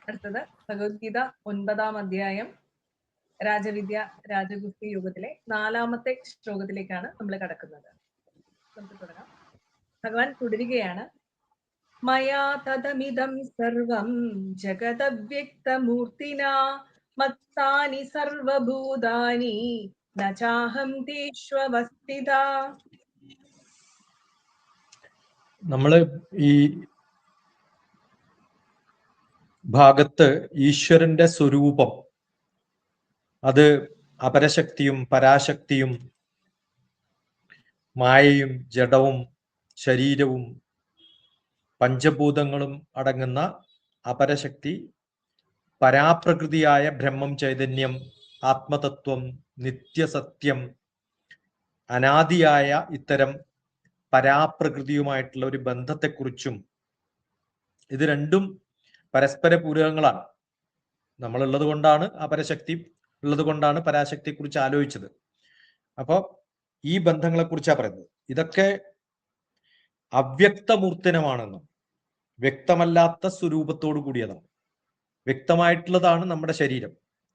അടുത്തത് ഭഗവത്ഗീത 9-ാം അധ്യായം രാജവിദ്യ രാജഗുഹ്യ യോഗത്തിലെ 4-ാമത്തെ ശ്ലോകത്തിലേക്കാണ് നമ്മൾ കടക്കുന്നത്. നമുക്ക് തുടങ്ങാം. ഭഗവാൻ തുടരുകയാണ്. മയാ തദമിദം സർവം ജഗദവ്യക്തമൂർത്തിനാ മത്താനി സർവഭൂതാനി ന ചാഹം തേഷ്വവസ്ഥിതാ. നമ്മള് ഈ ഭാഗത്ത് ഈശ്വരന്റെ സ്വരൂപം, അത് അപരശക്തിയും പരാശക്തിയും മായയും ജഡവും ശരീരവും പഞ്ചഭൂതങ്ങളും അടങ്ങുന്ന അപരശക്തി, പരാപ്രകൃതിയായ ബ്രഹ്മം, ചൈതന്യം, ആത്മതത്വം, നിത്യസത്യം, അനാദിയായ ഇത്തരം പരാപ്രകൃതിയുമായിട്ടുള്ള ഒരു ബന്ധത്തെക്കുറിച്ചും, ഇത് രണ്ടും പരസ്പര പൂരകങ്ങളാണ്. നമ്മളുള്ളത് കൊണ്ടാണ് അപരശക്തി ഉള്ളത് കൊണ്ടാണ് പരാശക്തിയെക്കുറിച്ച് ആലോചിച്ചത്. അപ്പോൾ ഈ ബന്ധങ്ങളെക്കുറിച്ചാണ് പറയുന്നത്. ഇതൊക്കെ അവ്യക്തമൂർത്തനമാണെന്നും വ്യക്തമല്ലാത്ത സ്വരൂപത്തോടു കൂടിയതാണ്. വ്യക്തമായിട്ടുള്ളതാണ് നമ്മുടെ ശരീരം,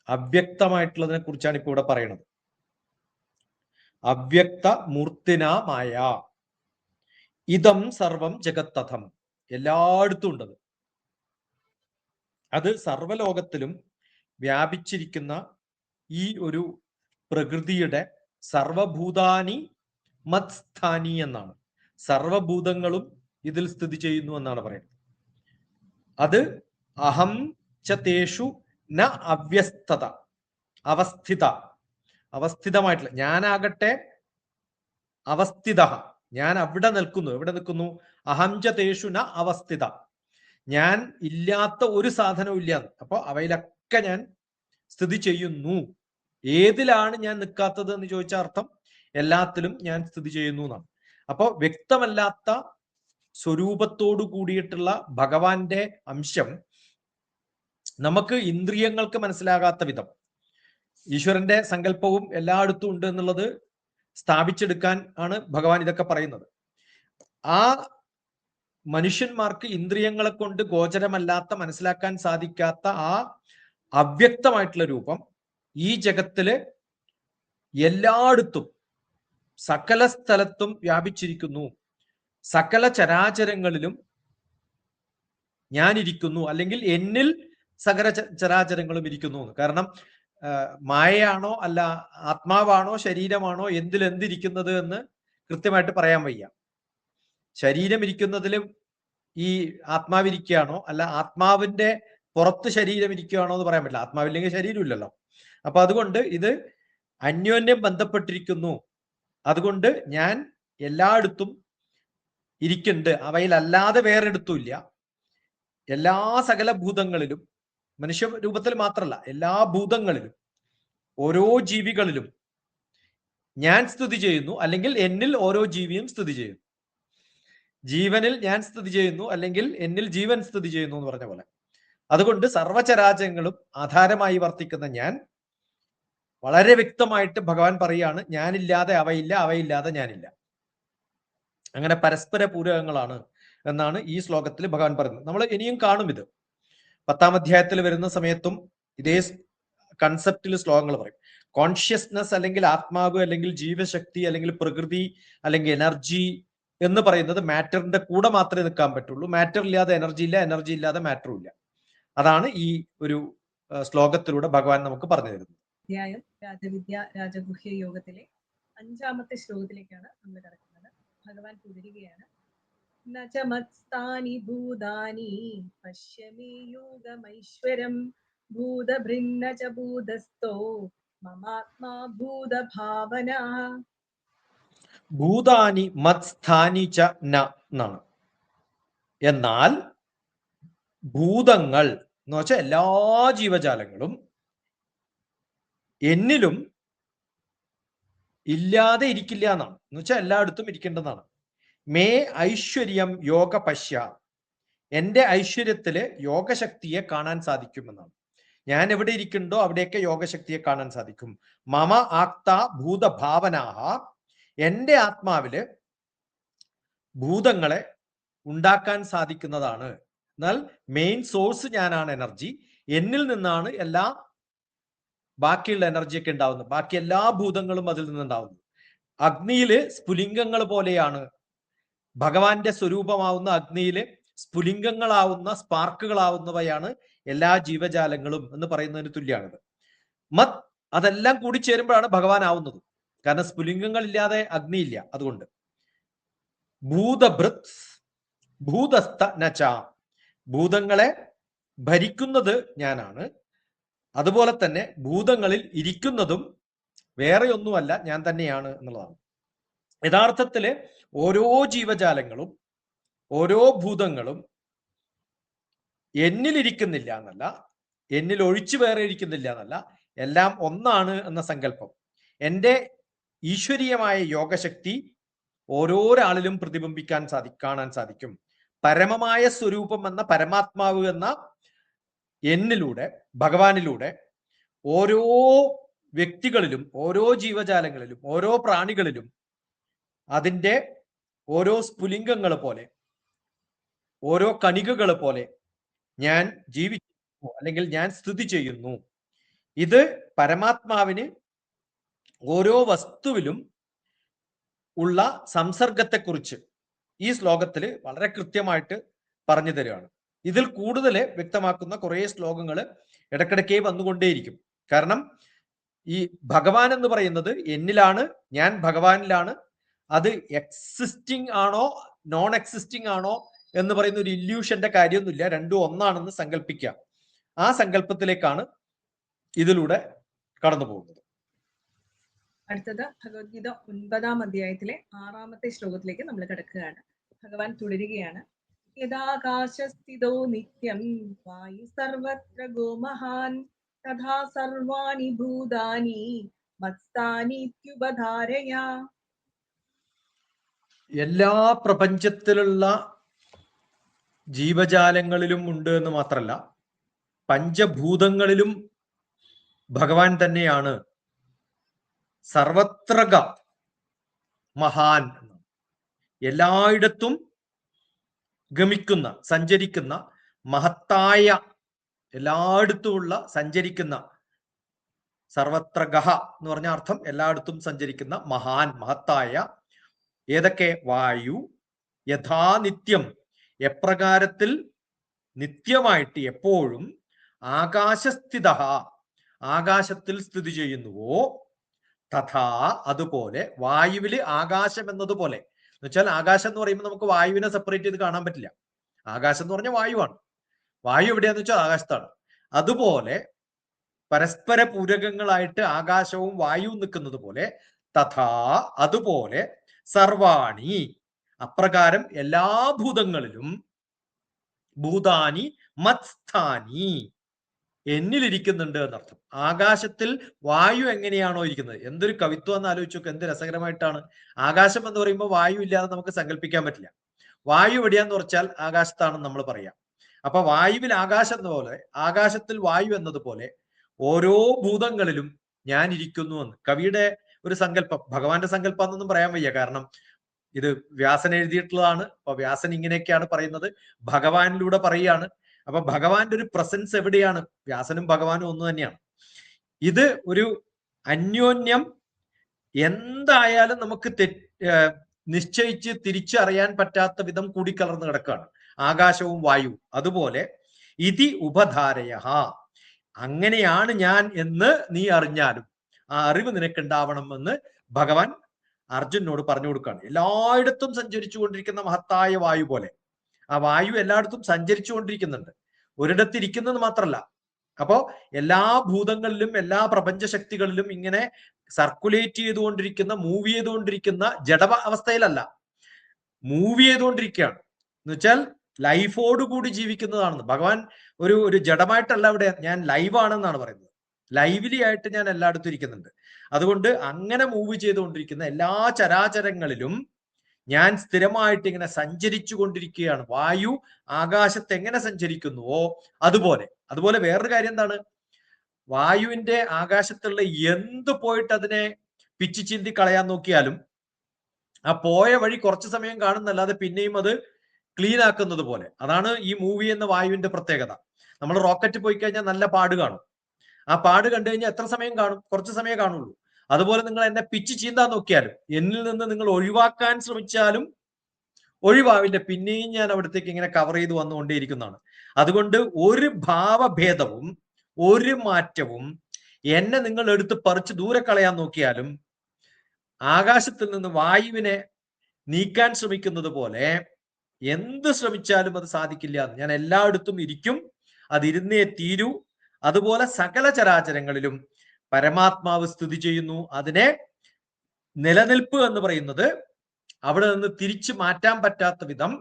അവ്യക്തമായിട്ടുള്ളതിനെ കുറിച്ചാണ് ഇപ്പോൾ ഇവിടെ പറയുന്നത്. അവ്യക്ത മൂർത്തിനാമായ ഇതം സർവം ജഗത്തഥം, എല്ലായിടത്തും ഉണ്ടത്. അത് സർവലോകത്തിലും വ്യാപിച്ചിരിക്കുന്ന ഈ ഒരു പ്രകൃതിയുടെ സർവഭൂതാനി മത്സ്ഥാനി എന്നാണ്. സർവഭൂതങ്ങളും ഇതിൽ സ്ഥിതി ചെയ്യുന്നു എന്നാണ് പറയുന്നത്. അത് അഹം ചതേഷു ന അവ്യസ്തത, അവസ്ഥിത, അവസ്ഥിതമായിട്ടുള്ള, ഞാനാകട്ടെ അവസ്ഥിത, ഞാൻ അവിടെ നിൽക്കുന്നു. എവിടെ നിൽക്കുന്നു? അഹം ചതേഷു ന അവസ്ഥിത, ഞാൻ ഇല്ലാത്ത ഒരു സാധനവും ഇല്ല. അപ്പൊ അവയിലൊക്കെ ഞാൻ സ്ഥിതി ചെയ്യുന്നു. ഏതിലാണ് ഞാൻ നിൽക്കാത്തത് എന്ന് ചോദിച്ച അർത്ഥം എല്ലാത്തിലും ഞാൻ സ്ഥിതി ചെയ്യുന്നു എന്നാണ്. അപ്പോ വ്യക്തമല്ലാത്ത സ്വരൂപത്തോടു കൂടിയിട്ടുള്ള ഭഗവാന്റെ അംശം നമുക്ക് ഇന്ദ്രിയങ്ങൾക്ക് മനസ്സിലാകാത്ത വിധം, ഈശ്വരന്റെ സങ്കല്പവും എല്ലായിടത്തും ഉണ്ട് എന്നുള്ളത് സ്ഥാപിച്ചെടുക്കാൻ ആണ് ഭഗവാൻ ഇതൊക്കെ പറയുന്നത്. ആ മനുഷ്യന്മാർക്ക് ഇന്ദ്രിയങ്ങളെ കൊണ്ട് ഗോചരമല്ലാത്ത, മനസ്സിലാക്കാൻ സാധിക്കാത്ത ആ അവ്യക്തമായിട്ടുള്ള രൂപം ഈ ജഗത്തില് എല്ലായിടത്തും സകല സ്ഥലത്തും വ്യാപിച്ചിരിക്കുന്നു. സകല ചരാചരങ്ങളിലും ഞാനിരിക്കുന്നു, അല്ലെങ്കിൽ എന്നിൽ സകല ചരാചരങ്ങളും ഇരിക്കുന്നു. കാരണം മായയാണോ അല്ല ആത്മാവാണോ ശരീരമാണോ എന്തിരിക്കുന്നത് എന്ന് കൃത്യമായിട്ട് പറയാൻ വയ്യ. ശരീരം ഇരിക്കുന്നതിലും ഈ ആത്മാവിരിക്കുകയാണോ അല്ല ആത്മാവിന്റെ പുറത്ത് ശരീരം ഇരിക്കുകയാണോ എന്ന് പറയാൻ പറ്റില്ല. ആത്മാവില്ലെങ്കിൽ ശരീരം ഇല്ലല്ലോ. അപ്പൊ അതുകൊണ്ട് ഇത് അന്യോന്യം ബന്ധപ്പെട്ടിരിക്കുന്നു. അതുകൊണ്ട് ഞാൻ എല്ലായിടത്തും ഇരിക്കുന്നുണ്ട്, അവയിലല്ലാതെ വേറെടുത്തും ഇല്ല. എല്ലാ സകല ഭൂതങ്ങളിലും, മനുഷ്യ രൂപത്തിൽ മാത്രമല്ല, എല്ലാ ഭൂതങ്ങളിലും ഓരോ ജീവികളിലും ഞാൻ സ്ഥിതി ചെയ്യുന്നു, അല്ലെങ്കിൽ എന്നിൽ ഓരോ ജീവിയും സ്ഥിതി ചെയ്യുന്നു. ജീവനിൽ ഞാൻ സ്ഥിതി ചെയ്യുന്നു, അല്ലെങ്കിൽ എന്നിൽ ജീവൻ സ്ഥിതി ചെയ്യുന്നു എന്ന് പറഞ്ഞ പോലെ. അതുകൊണ്ട് സർവചരാചരങ്ങളും ആധാരമായി വർത്തിക്കുന്ന ഞാൻ, വളരെ വ്യക്തമായിട്ട് ഭഗവാൻ പറയാണ്, ഞാനില്ലാതെ അവയില്ല, അവയില്ലാതെ ഞാനില്ല. അങ്ങനെ പരസ്പര പൂരകങ്ങളാണ് എന്നാണ് ഈ ശ്ലോകത്തിൽ ഭഗവാൻ പറയുന്നത്. നമ്മൾ ഇനിയും കാണും ഇത്. 10-ാം അധ്യായത്തിൽ വരുന്ന സമയത്തും ഇതേ കൺസെപ്റ്റിൽ ശ്ലോകങ്ങൾ പറയും. കോൺഷ്യസ്നസ് അല്ലെങ്കിൽ ആത്മാവ് അല്ലെങ്കിൽ ജീവശക്തി അല്ലെങ്കിൽ പ്രകൃതി അല്ലെങ്കിൽ എനർജി എന്ന് പറയുന്നത് മാറ്ററിന്റെ കൂടെ മാത്രമേ നിൽക്കാൻ പറ്റുള്ളൂ. മാറ്റർ ഇല്ലാതെ എനർജി ഇല്ല, എനർജി ഇല്ലാതെ മാറ്ററും ഇല്ല. അതാണ് ഈ ഒരു ശ്ലോകത്തിലൂടെ ഭഗവാൻ നമുക്ക് പറഞ്ഞു തരുന്നത്. അധ്യായം രാജവിദ്യ രാജഗുഹ്യ യോഗത്തിലെ 5-ാമത്തെ ശ്ലോകത്തിലേക്കാണ് നമ്മൾ കടക്കുന്നത്. ഭഗവാൻ തുടരുകയാണ്. നചമത്സ്ഥാനി ഭൂതാനി പശ്യമേ യോഗമൈശ്വരം ഭൂതഭൃന്ന ച ഭൂതസ്ഥോ മമാത്മാ ഭൂതഭാവന. ഭൂതാനി മത്സ്ഥാനി ച ന എന്നാണ്. എന്നാൽ ഭൂതങ്ങൾ എന്ന് വെച്ചാൽ എല്ലാ ജീവജാലങ്ങളും എന്നിലും ഇല്ലാതെ ഇരിക്കില്ല എന്നാണ്. എന്ന് വെച്ചാൽ എല്ലായിടത്തും ഇരിക്കേണ്ടതാണ്. മേ ഐശ്വര്യം യോഗ പശ്യ, എന്റെ ഐശ്വര്യത്തില് യോഗശക്തിയെ കാണാൻ സാധിക്കുമെന്നാണ്. ഞാൻ എവിടെ ഇരിക്കുന്നുണ്ടോ അവിടെയൊക്കെ യോഗശക്തിയെ കാണാൻ സാധിക്കും. മമ ആക്ത ഭൂതഭാവനാഹ, എന്റെ ആത്മാവില് ഭൂതങ്ങളെ ഉണ്ടാക്കാൻ സാധിക്കുന്നതാണ്. എന്നാൽ മെയിൻ സോഴ്സ് ഞാനാണ് എനർജി. എന്നിൽ നിന്നാണ് എല്ലാ ബാക്കിയുള്ള എനർജിയൊക്കെ ഉണ്ടാവുന്നത്. ബാക്കി എല്ലാ ഭൂതങ്ങളും അതിൽ നിന്നുണ്ടാവുന്നത്. അഗ്നിയില് സ്ഫുലിംഗങ്ങൾ പോലെയാണ്. ഭഗവാന്റെ സ്വരൂപമാവുന്ന അഗ്നിയില് സ്ഫുലിംഗങ്ങളാവുന്ന സ്പാർക്കുകളാവുന്നവയാണ് എല്ലാ ജീവജാലങ്ങളും എന്ന് പറയുന്നതിന് തുല്യമാണിത്. മത് അതെല്ലാം കൂടി ചേരുമ്പോഴാണ് ഭഗവാൻ ആവുന്നത്. കാരണം സ്ഫുലിംഗങ്ങൾ ഇല്ലാതെ അഗ്നിയില്ല. അതുകൊണ്ട് ഭൂതഭൃത് ഭൂതസ്ഥ നച, ഭൂതങ്ങളെ ഭരിക്കുന്നത് ഞാനാണ്. അതുപോലെ തന്നെ ഭൂതങ്ങളിൽ ഇരിക്കുന്നതും വേറെ ഒന്നുമല്ല, ഞാൻ തന്നെയാണ് എന്നുള്ളതാണ്. യഥാർത്ഥത്തില് ഓരോ ജീവജാലങ്ങളും ഓരോ ഭൂതങ്ങളും എന്നിലിരിക്കുന്നില്ല എന്നല്ല, എന്നിൽ ഒഴിച്ചു വേറെ ഇരിക്കുന്നില്ല എന്നല്ല, എല്ലാം ഒന്നാണ് എന്ന സങ്കല്പം. എൻ്റെ ഈശ്വരീയമായ യോഗശക്തി ഓരോരാളിലും പ്രതിബിംബിക്കാൻ കാണാൻ സാധിക്കും. പരമമായ സ്വരൂപം എന്ന പരമാത്മാവ് എന്ന എന്നിലൂടെ, ഭഗവാനിലൂടെ ഓരോ വ്യക്തികളിലും ഓരോ ജീവജാലങ്ങളിലും ഓരോ പ്രാണികളിലും അതിൻ്റെ ഓരോ സ്ഫുലിംഗങ്ങൾ പോലെ, ഓരോ കണികകൾ പോലെ ഞാൻ ജീവിക്കുന്നു, അല്ലെങ്കിൽ ഞാൻ സ്ഥിതി ചെയ്യുന്നു. ഇത് പരമാത്മാവിന് ഓരോ വസ്തുവിലും ഉള്ള സംസർഗത്തെക്കുറിച്ച് ഈ ശ്ലോകത്തിൽ വളരെ കൃത്യമായിട്ട് പറഞ്ഞു തരികയാണ്. ഇതിൽ കൂടുതൽ വ്യക്തമാക്കുന്ന കുറേ ശ്ലോകങ്ങൾ ഇടയ്ക്കിടയ്ക്ക് വന്നുകൊണ്ടേയിരിക്കും. കാരണം ഈ ഭഗവാൻ എന്ന് പറയുന്നത് എന്നിലാണ്, ഞാൻ ഭഗവാനിലാണ്. അത് എക്സിസ്റ്റിംഗ് ആണോ നോൺ എക്സിസ്റ്റിംഗ് ആണോ എന്ന് പറയുന്ന ഒരു ഇല്യൂഷന്റെ കാര്യമൊന്നുമില്ല. രണ്ടും ഒന്നാണെന്ന് സങ്കല്പിക്കുക. ആ സങ്കല്പത്തിലേക്കാണ് ഇതിലൂടെ കടന്നു പോകുന്നത്. അടുത്തത് ഭഗവത്ഗീത 9-ാം അധ്യായത്തിലെ 6-ാമത്തെ ശ്ലോകത്തിലേക്ക് നമ്മൾ കിടക്കുകയാണ്. ഭഗവാൻ തുടരുകയാണ്. യഥാകാശസ്ഥിതോ നിത്യം വായു സർവത്ര ഗോമഹാൻ തഥാ സർവാണി ഭൂതാനി മത്സ്ഥാനീത്യുപധാരയ. എല്ലാ പ്രപഞ്ചത്തിലുള്ള ജീവജാലങ്ങളിലും ഉണ്ട് എന്ന് മാത്രമല്ല, പഞ്ചഭൂതങ്ങളിലും ഭഗവാൻ തന്നെയാണ് സർവത്രക മഹാൻ. എല്ലായിടത്തും ഗമിക്കുന്ന, സഞ്ചരിക്കുന്ന, മഹത്തായ, എല്ലായിടത്തുമുള്ള സഞ്ചരിക്കുന്ന, സർവത്ര ഗഹ എന്ന് പറഞ്ഞ അർത്ഥം എല്ലായിടത്തും സഞ്ചരിക്കുന്ന മഹാൻ, മഹത്തായ. ഏതൊക്കെ? വായു യഥാനിത്യം, എപ്രകാരത്തിൽ നിത്യമായിട്ട് എപ്പോഴും, ആകാശസ്ഥിത, ആകാശത്തിൽ സ്ഥിതി ചെയ്യുന്നുവോ, തഥാ അതുപോലെ, വായുവില് ആകാശം എന്നതുപോലെ. എന്ന് വെച്ചാൽ ആകാശം എന്ന് പറയുമ്പോൾ നമുക്ക് വായുവിനെ സെപ്പറേറ്റ് ചെയ്ത് കാണാൻ പറ്റില്ല. ആകാശം എന്ന് പറഞ്ഞാൽ വായുവാണ്. വായു എവിടെയാന്ന് വെച്ചാൽ ആകാശത്താണ്. അതുപോലെ പരസ്പര പൂരകങ്ങളായിട്ട് ആകാശവും വായുവും നിൽക്കുന്നത് പോലെ, തഥാ അതുപോലെ, സർവാണി അപ്രകാരം എല്ലാ ഭൂതങ്ങളിലും, ഭൂതാനി മത്സ്ഥാനി എന്നിലിരിക്കുന്നുണ്ട് എന്നർത്ഥം. ആകാശത്തിൽ വായു എങ്ങനെയാണോ ഇരിക്കുന്നത്, എന്തൊരു കവിത്വം എന്ന് ആലോചിച്ച് നോക്ക്, എന്ത് രസകരമായിട്ടാണ്. ആകാശം എന്ന് പറയുമ്പോൾ വായു ഇല്ലാതെ നമുക്ക് സങ്കല്പിക്കാൻ പറ്റില്ല. വായു എവിടെയാന്ന് വെച്ചാൽ ആകാശത്താണെന്ന് നമ്മൾ പറയാം. അപ്പൊ വായുവിൽ ആകാശം എന്നപോലെ, ആകാശത്തിൽ വായു എന്നതുപോലെ ഓരോ ഭൂതങ്ങളിലും ഞാൻ ഇരിക്കുന്നു എന്ന് കവിയുടെ ഒരു സങ്കല്പം. ഭഗവാന്റെ സങ്കല്പം എന്നൊന്നും പറയാൻ വയ്യ, കാരണം ഇത് വ്യാസൻ എഴുതിയിട്ടുള്ളതാണ്. അപ്പൊ വ്യാസൻ ഇങ്ങനെയൊക്കെയാണ് പറയുന്നത്, ഭഗവാനിലൂടെ പറയുകയാണ്. അപ്പൊ ഭഗവാന്റെ ഒരു പ്രസൻസ് എവിടെയാണ്? വ്യാസനും ഭഗവാനും ഒന്ന് തന്നെയാണ്. ഇത് ഒരു അന്യോന്യം എന്തായാലും നമുക്ക് നിശ്ചയിച്ച് തിരിച്ചറിയാൻ പറ്റാത്ത വിധം കൂടിക്കലർന്ന് കിടക്കുകയാണ് ആകാശവും വായുവും. അതുപോലെ ഇതി ഉപധാരയ, അങ്ങനെയാണ് ഞാൻ എന്ന് നീ അറിഞ്ഞാലും ആ അറിവ് നിനക്കുണ്ടാവണമെന്ന് ഭഗവാൻ അർജുനോട് പറഞ്ഞു കൊടുക്കുകയാണ്. എല്ലായിടത്തും സഞ്ചരിച്ചു കൊണ്ടിരിക്കുന്ന മഹത്തായ വായു പോലെ ആ വായു എല്ലായിടത്തും സഞ്ചരിച്ചു കൊണ്ടിരിക്കുന്നുണ്ട്, ഒരിടത്തിരിക്കുന്നത് മാത്രമല്ല. അപ്പോ എല്ലാ ഭൂതങ്ങളിലും എല്ലാ പ്രപഞ്ച ശക്തികളിലും ഇങ്ങനെ സർക്കുലേറ്റ് ചെയ്തുകൊണ്ടിരിക്കുന്ന, മൂവ് ചെയ്തുകൊണ്ടിരിക്കുന്ന ജഡ അവസ്ഥയിലല്ല, മൂവ് ചെയ്തുകൊണ്ടിരിക്കുകയാണ്. എന്ന് വെച്ചാൽ ലൈഫോട് കൂടി ജീവിക്കുന്നതാണെന്ന് ഭഗവാൻ ഒരു ജഡമായിട്ടല്ല ഇവിടെ, ഞാൻ ലൈവാണെന്നാണ് പറയുന്നത്. ലൈവ്ലി ആയിട്ട് ഞാൻ എല്ലായിടത്തും ഇരിക്കുന്നുണ്ട്. അതുകൊണ്ട് അങ്ങനെ മൂവ് ചെയ്തുകൊണ്ടിരിക്കുന്ന എല്ലാ ചരാചരങ്ങളിലും ഞാൻ സ്ഥിരമായിട്ട് ഇങ്ങനെ സഞ്ചരിച്ചു കൊണ്ടിരിക്കുകയാണ്. വായു ആകാശത്ത് എങ്ങനെ സഞ്ചരിക്കുന്നുവോ അതുപോലെ വേറൊരു കാര്യം എന്താണ്? വായുവിന്റെ ആകാശത്തുള്ള എന്ത് പോയിട്ട് അതിനെ പിച്ചു ചിന്തി കളയാൻ നോക്കിയാലും ആ പോയ വഴി കുറച്ചു സമയം കാണുന്നല്ലാതെ പിന്നെയും അത് ക്ലീൻ ആക്കുന്നത് പോലെ. അതാണ് ഈ മൂവി എന്ന വായുവിന്റെ പ്രത്യേകത. നമ്മൾ റോക്കറ്റ് പോയി കഴിഞ്ഞാൽ നല്ല പാട് കാണും. ആ പാട് കണ്ടു കഴിഞ്ഞാൽ എത്ര സമയം കാണും? കുറച്ച് സമയം കാണുള്ളൂ. അതുപോലെ നിങ്ങൾ എന്നെ പിച്ച് ചീന്താൻ നോക്കിയാലും, എന്നിൽ നിന്ന് നിങ്ങൾ ഒഴിവാക്കാൻ ശ്രമിച്ചാലും ഒഴിവാവില്ല. പിന്നെയും ഞാൻ അവിടത്തേക്ക് ഇങ്ങനെ കവർ ചെയ്ത് വന്നുകൊണ്ടേയിരിക്കുന്നതാണ്. അതുകൊണ്ട് ഒരു ഭാവഭേദവും ഒരു മാറ്റവും എന്നെ നിങ്ങൾ എടുത്ത് പറിച്ച് ദൂരെ കളയാൻ നോക്കിയാലും ആകാശത്തിൽ നിന്ന് വായുവിനെ നീക്കാൻ ശ്രമിക്കുന്നത് പോലെ എന്ത് ശ്രമിച്ചാലും അത് സാധിക്കില്ല. ഞാൻ എല്ലായിടത്തും ഇരിക്കും, അതിരുന്നേ തീരൂ. അതുപോലെ സകല ചരാചരങ്ങളിലും പരമാത്മാവ് സ്ഥിതി ചെയ്യുന്നു. അതിനെ നിലനിൽപ്പ് എന്ന് പറയുന്നത് അവിടെ നിന്ന് തിരിച്ചു മാറ്റാൻ പറ്റാത്ത വിധം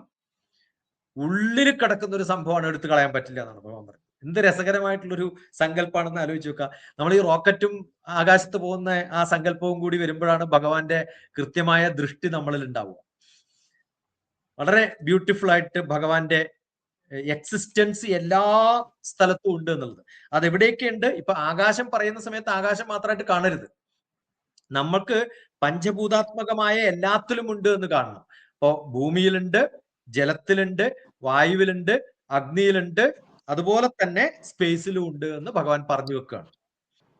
ഉള്ളിൽ കിടക്കുന്ന ഒരു സംഭവമാണ്, എടുത്തു കളയാൻ പറ്റില്ല എന്നാണ് ഭഗവാൻ പറയുന്നത്. എന്ത് രസകരമായിട്ടുള്ളൊരു സങ്കല്പമാണെന്ന് ആലോചിച്ച് നോക്കുക. നമ്മൾ ഈ റോക്കറ്റും ആകാശത്ത് പോകുന്ന ആ സങ്കല്പവും കൂടി വരുമ്പോഴാണ് ഭഗവാന്റെ കൃത്യമായ ദൃഷ്ടി നമ്മളിൽ ഉണ്ടാവുക. വളരെ ബ്യൂട്ടിഫുൾ ആയിട്ട് ഭഗവാന്റെ എക്സിസ്റ്റൻസ് എല്ലാ സ്ഥലത്തും ഉണ്ട് എന്നുള്ളത്. അതെവിടെയൊക്കെ ഉണ്ട്? ഇപ്പൊ ആകാശം പറയുന്ന സമയത്ത് ആകാശം മാത്രമായിട്ട് കാണരുത്. നമുക്ക് പഞ്ചഭൂതാത്മകമായ എല്ലാത്തിലും ഉണ്ട് എന്ന് കാണണം. ഇപ്പോ ഭൂമിയിലുണ്ട്, ജലത്തിലുണ്ട്, വായുവിലുണ്ട്, അഗ്നിയിലുണ്ട്, അതുപോലെ തന്നെ സ്പേസിലും ഉണ്ട് എന്ന് ഭഗവാൻ പറഞ്ഞു വെക്കുകയാണ്.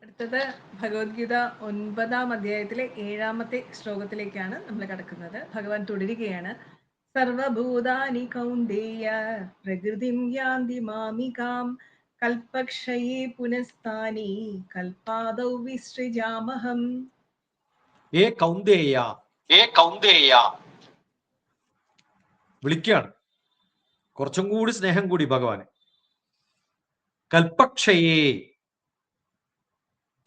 അടുത്തത് ഭഗവത്ഗീത 9-ാം അധ്യായത്തിലെ 7-ാമത്തെ ശ്ലോകത്തിലേക്കാണ് നമ്മൾ കടക്കുന്നത്. ഭഗവാൻ തുടരുകയാണ്. സർവഭൂതാനി കൗന്ദേയ പ്രകൃതിം യാന്തി മാമികാം കൽപക്ഷയേ പുനഃസ്ഥാനി കൽപാദൗ വിസൃജാമഹം. കൗന്ദേയ വിളിക്കുകയാണ്. കുറച്ചും കൂടി സ്നേഹം കൂടി ഭഗവാന്. കൽപക്ഷയേ,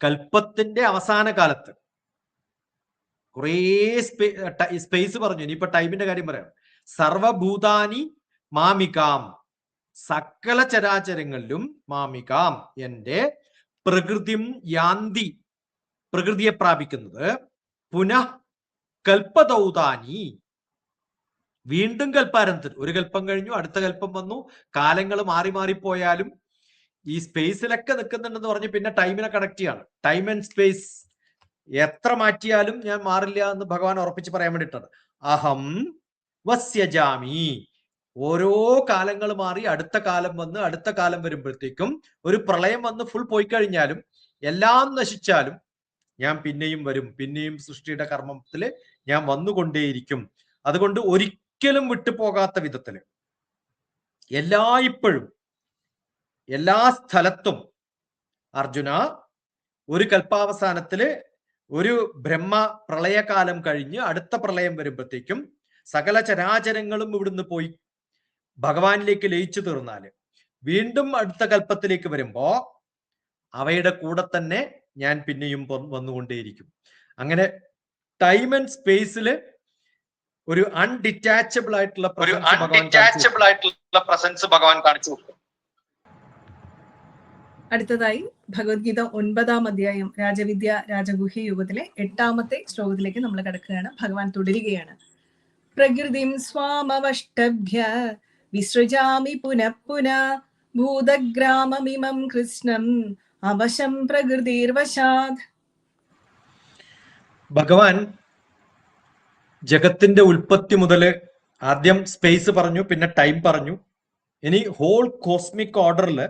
കൽപ്പത്തിന്റെ അവസാന കാലത്ത്. കുറേ സ്പേസ് പറഞ്ഞു. ഇനിയിപ്പോ ടൈമിന്റെ കാര്യം പറയാം. സർവഭൂതാനി മാമികാം, സകല ചരാചരങ്ങളിലും മാമികാം, എന്റെ പ്രകൃതിം യാന്തി, പ്രകൃതിയെ പ്രാപിക്കുന്നത്. പുനഃ കൽപ്പദൗതാനി, വീണ്ടും കൽപ്പാരംഭത്തിൽ. ഒരു കൽപ്പം കഴിഞ്ഞു, അടുത്ത കൽപ്പം വന്നു. കാലങ്ങൾ മാറി മാറിപ്പോയാലും ഈ സ്പേസിലൊക്കെ നിൽക്കുന്നുണ്ടെന്ന് പറഞ്ഞ് പിന്നെ ടൈമിനെ കണക്ട് ചെയ്യാണ്. ടൈം ആൻഡ് സ്പേസ് എത്ര മാറ്റിയാലും ഞാൻ മാറില്ല എന്ന് ഭഗവാൻ ഉറപ്പിച്ച് പറയാൻ വേണ്ടിയിട്ടാണ്. അഹം വസ്യജാമി, ഓരോ കാലങ്ങൾ മാറി അടുത്ത കാലം വന്ന് അടുത്ത കാലം വരുമ്പോഴത്തേക്കും ഒരു പ്രളയം വന്ന് ഫുൾ പോയി കഴിഞ്ഞാലും എല്ലാം നശിച്ചാലും ഞാൻ പിന്നെയും വരും, പിന്നെയും സൃഷ്ടിയുടെ കർമ്മത്തിൽ ഞാൻ വന്നുകൊണ്ടേയിരിക്കും. അതുകൊണ്ട് ഒരിക്കലും വിട്ടുപോകാത്ത വിധത്തില് എല്ലായ്പ്പോഴും എല്ലാ സ്ഥലത്തും അർജുന, ഒരു കൽപ്പാവസാനത്തില് ഒരു ബ്രഹ്മ പ്രളയകാലം കഴിഞ്ഞ് അടുത്ത പ്രളയം വരുമ്പോഴത്തേക്കും സകല ചരാചരങ്ങളും ഇവിടുന്ന് പോയി ഭഗവാനിലേക്ക് ലയിച്ചു തീർന്നാല് വീണ്ടും അടുത്ത കൽപ്പത്തിലേക്ക് വരുമ്പോ അവയുടെ കൂടെ തന്നെ ഞാൻ പിന്നെയും വന്നുകൊണ്ടേയിരിക്കും. അങ്ങനെ ടൈം ആൻഡ് സ്പേസില് ഒരു അൺഡിറ്റാച്ചബിൾ ആയിട്ടുള്ള പ്രസൻസ് ഭഗവാൻ കാണിച്ചു. അടുത്തതായി ഭഗവത്ഗീത 9-ാം അധ്യായം രാജവിദ്യ രാജഗുഹ്യ യുഗത്തിലെ 8-ാമത്തെ ശ്ലോകത്തിലേക്ക് നമ്മൾ കടക്കുകയാണ്. ഭഗവാൻ തുടരുകയാണ്. പ്രകൃതിം സ്വാമവഷ്ടഭ്യ വിസൃജാമി പുനഃ പുനഃ ഭൂതഗ്രാമമിമം കൃഷ്ണം അവശം പ്രകൃതിർവശാത്. ഭഗവാൻ ജഗത്തിന്റെ ഉൽപ്പത്തി മുതൽ ആദ്യം സ്പേസ് പറഞ്ഞു, പിന്നെ ടൈം പറഞ്ഞു. ഇനി ഹോൾ കോസ്മിക് ഓർഡറില്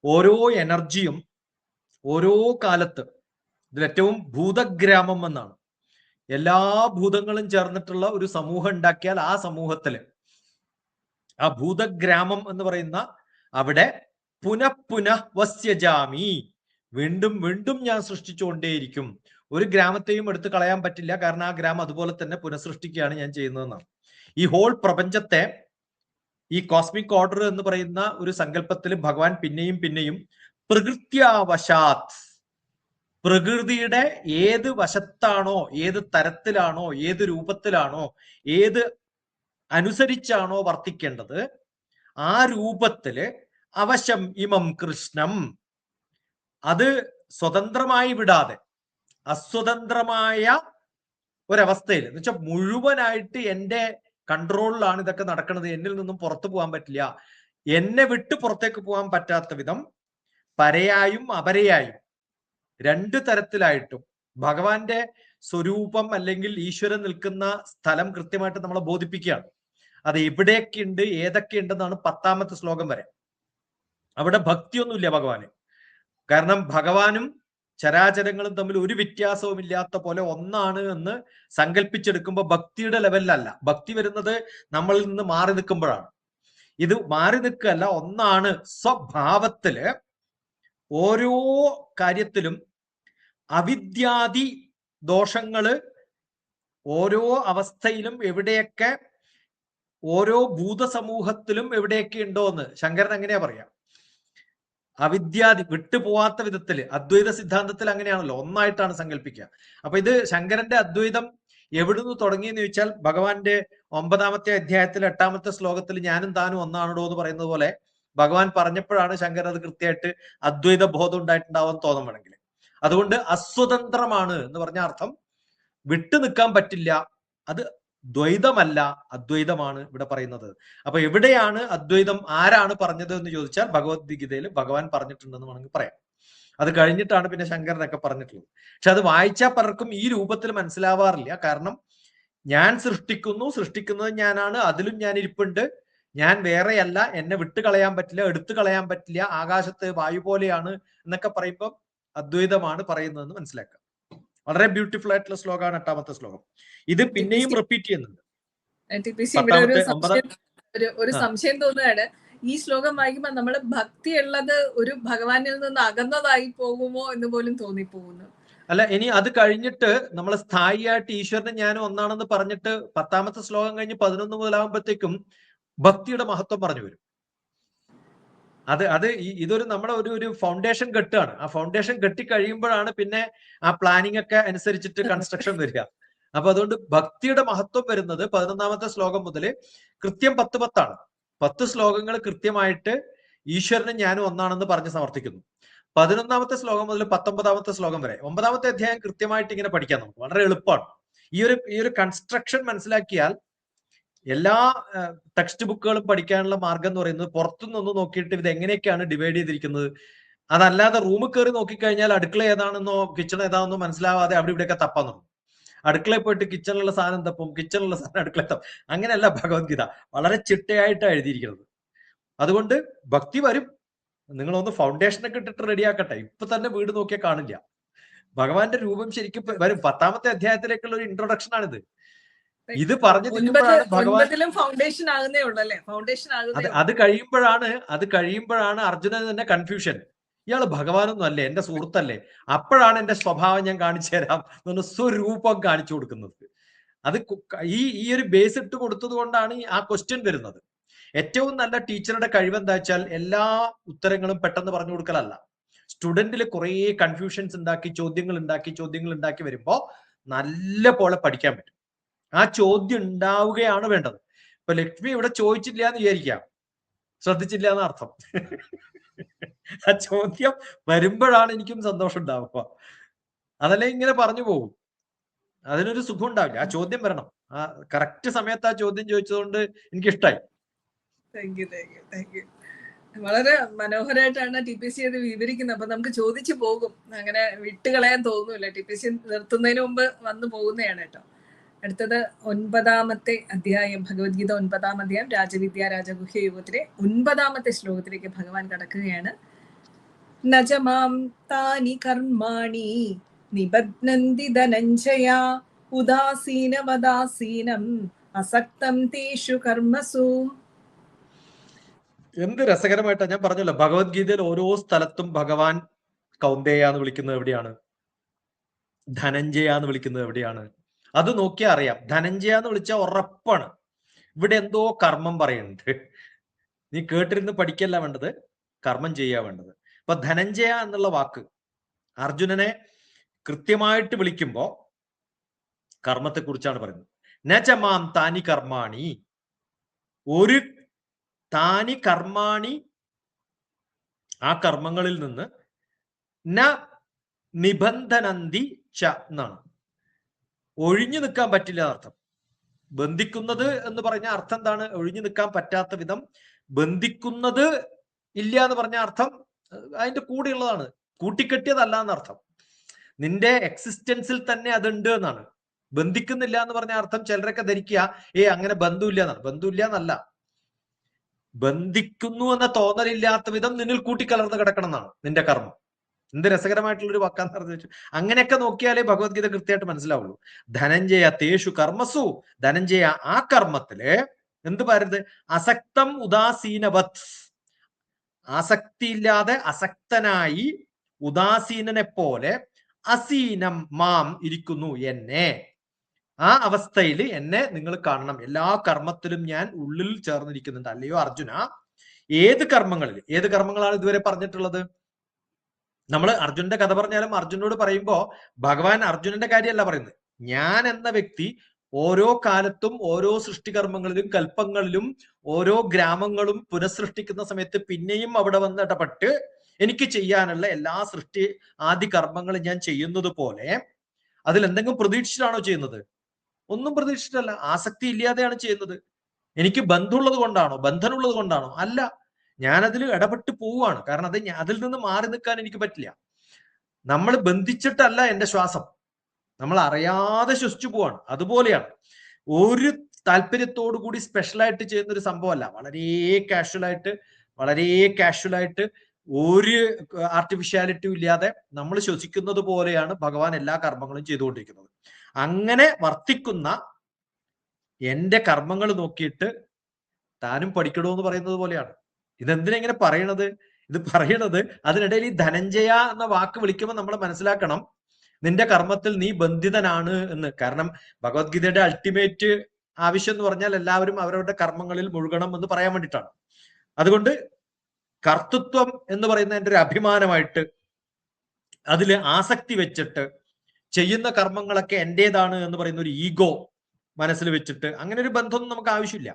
ഓരോ എനർജിയും ഓരോ കാലത്ത്, ഇതിലേറ്റവും ഭൂതഗ്രാമം എന്നാണ്, എല്ലാ ഭൂതങ്ങളും ചേർന്നിട്ടുള്ള ഒരു സമൂഹം ഉണ്ടാക്കിയാൽ ആ സമൂഹത്തില് ആ ഭൂതഗ്രാമം എന്ന് പറയുന്ന അവിടെ പുനഃ വസ്യജാമി, വീണ്ടും വീണ്ടും ഞാൻ സൃഷ്ടിച്ചുകൊണ്ടേയിരിക്കും. ഒരു ഗ്രാമത്തെയും എടുത്ത് കളയാൻ പറ്റില്ല, കാരണം ആ ഗ്രാമം അതുപോലെ തന്നെ പുനഃസൃഷ്ടിക്കുകയാണ് ഞാൻ ചെയ്യുന്നതെന്നാണ്. ഈ ഹോൾ പ്രപഞ്ചത്തെ ഈ കോസ്മിക് ഓർഡർ എന്ന് പറയുന്ന ഒരു സങ്കല്പത്തിൽ ഭഗവാൻ പിന്നെയും പിന്നെയും പ്രകൃത്യാവശാത്, പ്രകൃതിയുടെ ഏത് വശത്താണോ, ഏത് തരത്തിലാണോ, ഏത് രൂപത്തിലാണോ, ഏത് അനുസരിച്ചാണോ വർത്തിക്കേണ്ടത് ആ രൂപത്തില് അവശം ഇമം കൃഷ്ണം, അത് സ്വതന്ത്രമായി വിടാതെ അസ്വതന്ത്രമായ ഒരവസ്ഥയിൽ, എന്ന് വെച്ചാൽ മുഴുവനായിട്ട് എന്റെ കൺട്രോളിലാണ് ഇതൊക്കെ നടക്കുന്നത്, എന്നിൽ നിന്നും പുറത്തു പോകാൻ പറ്റില്ല, എന്നെ വിട്ട് പുറത്തേക്ക് പോകാൻ പറ്റാത്ത വിധം പരയായും അപരയായും രണ്ട് തരത്തിലായിട്ടും ഭഗവാന്റെ സ്വരൂപം അല്ലെങ്കിൽ ഈശ്വരൻ നിൽക്കുന്ന സ്ഥലം കൃത്യമായിട്ട് നമ്മളെ ബോധിപ്പിക്കുകയാണ്. അത് എവിടെയൊക്കെ ഉണ്ട്, ഏതൊക്കെ ഉണ്ടെന്നാണ് 10ാമത്തെ ശ്ലോകം വരെ. അവിടെ ഭക്തിയൊന്നുമില്ല ഭഗവാന്. കാരണം ഭഗവാനും ചരാചരങ്ങളും തമ്മിൽ ഒരു വ്യത്യാസവും ഇല്ലാത്ത പോലെ ഒന്നാണ് എന്ന് സങ്കല്പിച്ചെടുക്കുമ്പോൾ ഭക്തിയുടെ ലെവലിലല്ല. ഭക്തി വരുന്നത് നമ്മളിൽ നിന്ന് മാറി നിൽക്കുമ്പോഴാണ്. ഇത് മാറി നിൽക്കല്ല, ഒന്നാണ്. സ്വഭാവത്തില് ഓരോ കാര്യത്തിലും അവിദ്യാദി ദോഷങ്ങള് ഓരോ അവസ്ഥയിലും എവിടെയൊക്കെ ഓരോ ഭൂതസമൂഹത്തിലും എവിടെയൊക്കെ ഉണ്ടോ എന്ന് ശങ്കരൻ എങ്ങനെയാ പറയാ? അവിദ്യാദി വിട്ടുപോവാത്ത വിധത്തില്. അദ്വൈത സിദ്ധാന്തത്തിൽ അങ്ങനെയാണല്ലോ, ഒന്നായിട്ടാണ് സങ്കല്പിക്കുക. അപ്പൊ ഇത് ശങ്കരന്റെ അദ്വൈതം എവിടുന്ന് തുടങ്ങിയെന്ന് ചോദിച്ചാൽ ഭഗവാന്റെ 9ാമത്തെ അധ്യായത്തിൽ 8ാമത്തെ ശ്ലോകത്തിൽ ഞാനും താനും ഒന്നാണോ എന്ന് പറയുന്നത് പോലെ ഭഗവാൻ പറഞ്ഞപ്പോഴാണ് ശങ്കരൻ അത് കൃത്യമായിട്ട് അദ്വൈത ബോധം ഉണ്ടായിട്ടുണ്ടാവാൻ തോന്നണമെങ്കിൽ. അതുകൊണ്ട് അസ്വതന്ത്രമാണ് എന്ന് പറഞ്ഞ അർത്ഥം വിട്ടു നിൽക്കാൻ പറ്റില്ല. അത് ദ്വൈതമല്ല, അദ്വൈതമാണ് ഇവിടെ പറയുന്നത്. അപ്പൊ എവിടെയാണ് അദ്വൈതം, ആരാണ് പറഞ്ഞത് എന്ന് ചോദിച്ചാൽ ഭഗവത്ഗീതയിൽ ഭഗവാൻ പറഞ്ഞിട്ടുണ്ടെന്ന് വേണമെങ്കിൽ പറയാം. അത് കഴിഞ്ഞിട്ടാണ് പിന്നെ ശങ്കരനൊക്കെ പറഞ്ഞിട്ടുള്ളത്. പക്ഷെ അത് വായിച്ചാൽ പലർക്കും ഈ രൂപത്തിൽ മനസ്സിലാവാറില്ല. കാരണം ഞാൻ സൃഷ്ടിക്കുന്നു, സൃഷ്ടിക്കുന്നത് ഞാനാണ്, അതിലും ഞാൻ ഇരിപ്പുണ്ട്, ഞാൻ വേറെയല്ല, എന്നെ വിട്ട് കളയാൻ പറ്റില്ല, എടുത്തു കളയാൻ പറ്റില്ല, ആകാശത്ത് വായു പോലെയാണ് എന്നൊക്കെ പറയുമ്പോൾ അദ്വൈതമാണ് പറയുന്നതെന്ന് മനസ്സിലാക്കുക. വളരെ ബ്യൂട്ടിഫുൾ ആയിട്ടുള്ള ശ്ലോകമാണ് 8ാമത്തെ ശ്ലോകം. ഇത് പിന്നെയും റിപ്പീറ്റ് ചെയ്യുന്നുണ്ട്. ഒരു സംശയം തോന്നുകയാണ്. ഈ ശ്ലോകം വായിക്കുമ്പോൾ നമ്മൾ ഭക്തി ഉള്ളത് ഒരു ഭഗവാനിൽ നിന്ന് അകന്നതായി പോകുമോ എന്ന് പോലും തോന്നിപ്പോകുന്നു. അല്ല, ഇനി അത് കഴിഞ്ഞിട്ട് നമ്മൾ സ്ഥായിയായിട്ട് ഈശ്വരനും ഞാനും ഒന്നാണെന്ന് പറഞ്ഞിട്ട് 10ാമത്തെ ശ്ലോകം കഴിഞ്ഞ് 11 മുതലാകുമ്പോഴത്തേക്കും ഭക്തിയുടെ മഹത്വം പറഞ്ഞു വരും. ഇതൊരു നമ്മുടെ ഒരു ഫൗണ്ടേഷൻ കെട്ടാണ്. ആ ഫൗണ്ടേഷൻ കെട്ടി കഴിയുമ്പോഴാണ് പിന്നെ ആ പ്ലാനിങ് ഒക്കെ അനുസരിച്ചിട്ട് കൺസ്ട്രക്ഷൻ വരിക. അപ്പൊ അതുകൊണ്ട് ഭക്തിയുടെ മഹത്വം വരുന്നത് 11ാമത്തെ ശ്ലോകം മുതൽ കൃത്യം 10 10 ശ്ലോകങ്ങൾ കൃത്യമായിട്ട് ഈശ്വരനും ഞാനും ഒന്നാണെന്ന് പറഞ്ഞ് സമർത്ഥിക്കുന്നു. 11ാമത്തെ ശ്ലോകം മുതൽ 19ാമത്തെ ശ്ലോകം വരെ 9ാമത്തെ അധ്യായം കൃത്യമായിട്ട് ഇങ്ങനെ പഠിക്കാൻ നമുക്ക് വളരെ എളുപ്പമാണ്. ഈ ഒരു കൺസ്ട്രക്ഷൻ മനസ്സിലാക്കിയാൽ എല്ലാ ടെക്സ്റ്റ് ബുക്കുകളും പഠിക്കാനുള്ള മാർഗം എന്ന് പറയുന്നത് പുറത്തുനിന്ന് നോക്കിയിട്ട് ഇത് എങ്ങനെയൊക്കെയാണ് ഡിവൈഡ് ചെയ്തിരിക്കുന്നത്. അതല്ലാതെ റൂമിൽ കയറി നോക്കിക്കഴിഞ്ഞാൽ അടുക്കള ഏതാണെന്നോ കിച്ചൺ ഏതാണെന്നോ മനസ്സിലാവാതെ അവിടെ ഇവിടെയൊക്കെ തപ്പാൻ തുടങ്ങും. അടുക്കളയിൽ പോയിട്ട് കിച്ചണിലുള്ള സാധനം തപ്പും, കിച്ചണിലുള്ള സാധനം അടുക്കളയിൽ തപ്പും. അങ്ങനെയല്ല ഭഗവത്ഗീത, വളരെ ചിട്ടയായിട്ടാണ് എഴുതിയിരിക്കുന്നത്. അതുകൊണ്ട് ഭക്തി വരും. നിങ്ങളൊന്ന് ഫൗണ്ടേഷനൊക്കെ ഇട്ടിട്ട് റെഡിയാക്കട്ടെ. ഇപ്പൊ തന്നെ വീട് നോക്കിയാൽ കാണില്ല. ഭഗവാന്റെ രൂപം ശരിക്കും വരും. 10ാമത്തെ അധ്യായത്തിലേക്കുള്ള ഒരു ഇൻട്രൊഡക്ഷൻ ആണിത്. ഇത് പറഞ്ഞു തീരുമ്പോഴാണ് ഭഗവാൻ ഫൗണ്ടേഷൻ ആകുന്നേ ഉള്ളല്ലേ, ഫൗണ്ടേഷൻ അത് കഴിയുമ്പോഴാണ് അർജുനന് തന്നെ കൺഫ്യൂഷൻ. ഇയാള് ഭഗവാനൊന്നും അല്ലേ, എന്റെ സുഹൃത്തല്ലേ, അപ്പോഴാണ് എന്റെ സ്വഭാവം ഞാൻ കാണിച്ചു തരാം എന്ന് സ്വരൂപം കാണിച്ചു കൊടുക്കുന്നത്. അത് ഈ ഒരു ബേസ് ഇട്ട് കൊടുത്തത് കൊണ്ടാണ് ആ ക്വസ്റ്റ്യൻ വരുന്നത്. ഏറ്റവും നല്ല ടീച്ചറുടെ കഴിവെന്താ വെച്ചാൽ എല്ലാ ഉത്തരങ്ങളും പെട്ടെന്ന് പറഞ്ഞു കൊടുക്കലല്ല. സ്റ്റുഡന്റിൽ കുറെ കൺഫ്യൂഷൻസ് ഉണ്ടാക്കി ചോദ്യങ്ങൾ ഉണ്ടാക്കി വരുമ്പോ നല്ല പോലെ പഠിക്കാൻ പറ്റും. ആ ചോദ്യം ഉണ്ടാവുകയാണ് വേണ്ടത്. ഇപ്പൊ ലക്ഷ്മി ഇവിടെ ചോദിച്ചില്ല എന്ന് വിചാരിക്കാം, ശ്രദ്ധിച്ചില്ല എന്ന അർത്ഥം. ആ ചോദ്യം വരുമ്പോഴാണ് എനിക്കും സന്തോഷം ഉണ്ടാവുക. അതല്ലേ ഇങ്ങനെ പറഞ്ഞു പോകും, അതിനൊരു സുഖം ഉണ്ടാവില്ല. ആ ചോദ്യം വരണം. ആ കറക്റ്റ് സമയത്ത് ആ ചോദ്യം ചോദിച്ചതുകൊണ്ട് എനിക്കിഷ്ടായി. വളരെ മനോഹരമായിട്ടാണ് TPC അത് വിവരിക്കുന്നത്. അപ്പൊ നമുക്ക് ചോദിച്ചു പോകും, അങ്ങനെ വിട്ടുകളയാൻ തോന്നുന്നില്ല. TPC നിർത്തുന്നതിന് മുമ്പ് വന്നു പോകുന്നതാണ് കേട്ടോ. അടുത്തത് 9ാമത്തെ അധ്യായം, ഭഗവത്ഗീത 9ാം അധ്യായം രാജവിദ്യ രാജഗുഹ്യ യുഗത്തിലെ 9ാമത്തെ ശ്ലോകത്തിലേക്ക് ഭഗവാൻ കടക്കുകയാണ്. നജമാം താനി കർമാണി നിബധ്നന്തി ധനഞ്ജയ ഉദാസീനവദാസീനം അസക്തം തേഷു കർമ്മസു. എന്ത് രസകരമായിട്ടാണ്. ഞാൻ പറഞ്ഞല്ലോ, ഭഗവത്ഗീതയിൽ ഓരോ സ്ഥലത്തും ഭഗവാൻ കൗന്ദേയ എന്ന് വിളിക്കുന്നത് എവിടെയാണ്, ധനഞ്ജയ എന്ന് വിളിക്കുന്നത് എവിടെയാണ്, അത് നോക്കിയാൽ അറിയാം. ധനഞ്ജയ എന്ന് വിളിച്ചാൽ ഉറപ്പാണ് ഇവിടെ എന്തോ കർമ്മം പറയുന്നുണ്ട്. നീ കേട്ടിരുന്ന് പഠിക്കല്ല വേണ്ടത്, കർമ്മം ചെയ്യാ വേണ്ടത്. അപ്പൊ ധനഞ്ജയ എന്നുള്ള വാക്ക് അർജുനനെ കൃത്യമായിട്ട് വിളിക്കുമ്പോ കർമ്മത്തെ കുറിച്ചാണ് പറയുന്നത്. നചമാം താനി കർമാണി, ഒരു താനി കർമാണി, ആ കർമ്മങ്ങളിൽ നിന്ന് ന നിബന്ധനന്തി ച എന്നാണ്. ഒഴിഞ്ഞു നിൽക്കാൻ പറ്റില്ല എന്നർത്ഥം. ബന്ധിക്കുന്നത് എന്ന് പറഞ്ഞ അർത്ഥം എന്താണ്? ഒഴിഞ്ഞു നിൽക്കാൻ പറ്റാത്ത വിധം ബന്ധിക്കുന്നത് ഇല്ല എന്ന് പറഞ്ഞ അർത്ഥം അതിന്റെ കൂടെയുള്ളതാണ്, കൂട്ടിക്കെട്ടിയതല്ല എന്നർത്ഥം. നിന്റെ എക്സിസ്റ്റൻസിൽ തന്നെ അതുണ്ട് എന്നാണ്. ബന്ധിക്കുന്നില്ല എന്ന് പറഞ്ഞ അർത്ഥം ചിലരൊക്കെ ധരിക്കുക അങ്ങനെ ബന്ധമില്ല എന്നാണ്. ബന്ധമില്ല എന്നല്ല, ബന്ധിക്കുന്നു എന്ന തോന്നലില്ലാത്ത വിധം നിന്നിൽ കൂട്ടിക്കലർന്ന് കിടക്കണം എന്നാണ് നിന്റെ കർമ്മം. എന്ത് രസകരമായിട്ടുള്ളൊരു വാക്കാന്ന് പറഞ്ഞു വെച്ചു. അങ്ങനെയൊക്കെ നോക്കിയാലേ ഭഗവത്ഗീത കൃത്യമായിട്ട് മനസ്സിലാവുള്ളൂ. ധനഞ്ജയ തേഷു കർമ്മസു, ധനഞ്ജയ ആ കർമ്മത്തില് എന്ത് പറയരുത്, അസക്തം ഉദാസീനവത്, ആസക്തിയില്ലാതെ അസക്തനായി ഉദാസീനനെ പോലെ അസീനം മാം ഇരിക്കുന്നു എന്നെ. ആ അവസ്ഥയിൽ എന്നെ നിങ്ങൾ കാണണം. എല്ലാ കർമ്മത്തിലും ഞാൻ ഉള്ളിൽ ചേർന്നിരിക്കുന്നുണ്ട്. അല്ലയോ അർജുന, ഏത് കർമ്മങ്ങളാണ് ഇതുവരെ പറഞ്ഞിട്ടുള്ളത്? നമ്മൾ അർജുനന്റെ കഥ പറഞ്ഞാലും അർജുനോട് പറയുമ്പോ ഭഗവാൻ അർജുനന്റെ കാര്യമല്ല പറയുന്നത്. ഞാൻ എന്ന വ്യക്തി ഓരോ കാലത്തും ഓരോ സൃഷ്ടികർമ്മങ്ങളിലും കൽപ്പങ്ങളിലും ഓരോ ഗ്രാമങ്ങളും പുനഃസൃഷ്ടിക്കുന്ന സമയത്ത് പിന്നെയും അവിടെ വന്ന് ഇടപെട്ട് എനിക്ക് ചെയ്യാനുള്ള എല്ലാ ആദി കർമ്മങ്ങളും ഞാൻ ചെയ്യുന്നത് പോലെ അതിൽ എന്തെങ്കിലും പ്രതീക്ഷിച്ചിട്ടാണോ ചെയ്യുന്നത്? ഒന്നും പ്രതീക്ഷിച്ചിട്ടല്ല. ആസക്തി ഇല്ലാതെയാണ് ചെയ്യുന്നത്. എനിക്ക് ബന്ധമുള്ളത് കൊണ്ടാണോ, ബന്ധനമുള്ളത് കൊണ്ടാണോ? അല്ല, ഞാനതിൽ ഇടപെട്ട് പോവുകയാണ്. കാരണം അതിൽ നിന്ന് മാറി നിൽക്കാൻ എനിക്ക് പറ്റില്ല. നമ്മൾ ബന്ധിച്ചിട്ടല്ല എന്റെ ശ്വാസം, നമ്മൾ അറിയാതെ ശ്വസിച്ചു പോവാണ്. അതുപോലെയാണ്. ഒരു താല്പര്യത്തോടു കൂടി സ്പെഷ്യലായിട്ട് ചെയ്യുന്ന ഒരു സംഭവമല്ല. വളരെ കാഷ്വലായിട്ട് ഒരു ആർട്ടിഫിഷ്യാലിറ്റിയും ഇല്ലാതെ നമ്മൾ ശ്വസിക്കുന്നത് പോലെയാണ് ഭഗവാൻ എല്ലാ കർമ്മങ്ങളും ചെയ്തുകൊണ്ടിരിക്കുന്നത്. അങ്ങനെ വർത്തിക്കുന്ന എന്റെ കർമ്മങ്ങൾ നോക്കിയിട്ട് താനും പഠിക്കണോ എന്ന് പറയുന്നത് പോലെയാണ്. ഇതെന്തിനെങ്ങനെ പറയണത്? ഇത് പറയണത് അതിനിടയിൽ ഈ ധനഞ്ജയ എന്ന വാക്ക് വിളിക്കുമ്പോൾ നമ്മൾ മനസ്സിലാക്കണം, നിന്റെ കർമ്മത്തിൽ നീ ബന്ധിതനാണ് എന്ന്. കാരണം ഭഗവത്ഗീതയുടെ അൾട്ടിമേറ്റ് ആവശ്യം എന്ന് പറഞ്ഞാൽ എല്ലാവരും അവരവരുടെ കർമ്മങ്ങളിൽ മുഴുകണം എന്ന് പറയാൻ വേണ്ടിയിട്ടാണ്. അതുകൊണ്ട് കർത്തൃത്വം എന്ന് പറയുന്ന എൻ്റെ ഒരു അഭിമാനമായിട്ട് അതിൽ ആസക്തി വെച്ചിട്ട് ചെയ്യുന്ന കർമ്മങ്ങളൊക്കെ എന്റേതാണ് എന്ന് പറയുന്ന ഒരു ഈഗോ മനസ്സിൽ വെച്ചിട്ട് അങ്ങനെ ഒരു ബന്ധമൊന്നും നമുക്ക് ആവശ്യമില്ല.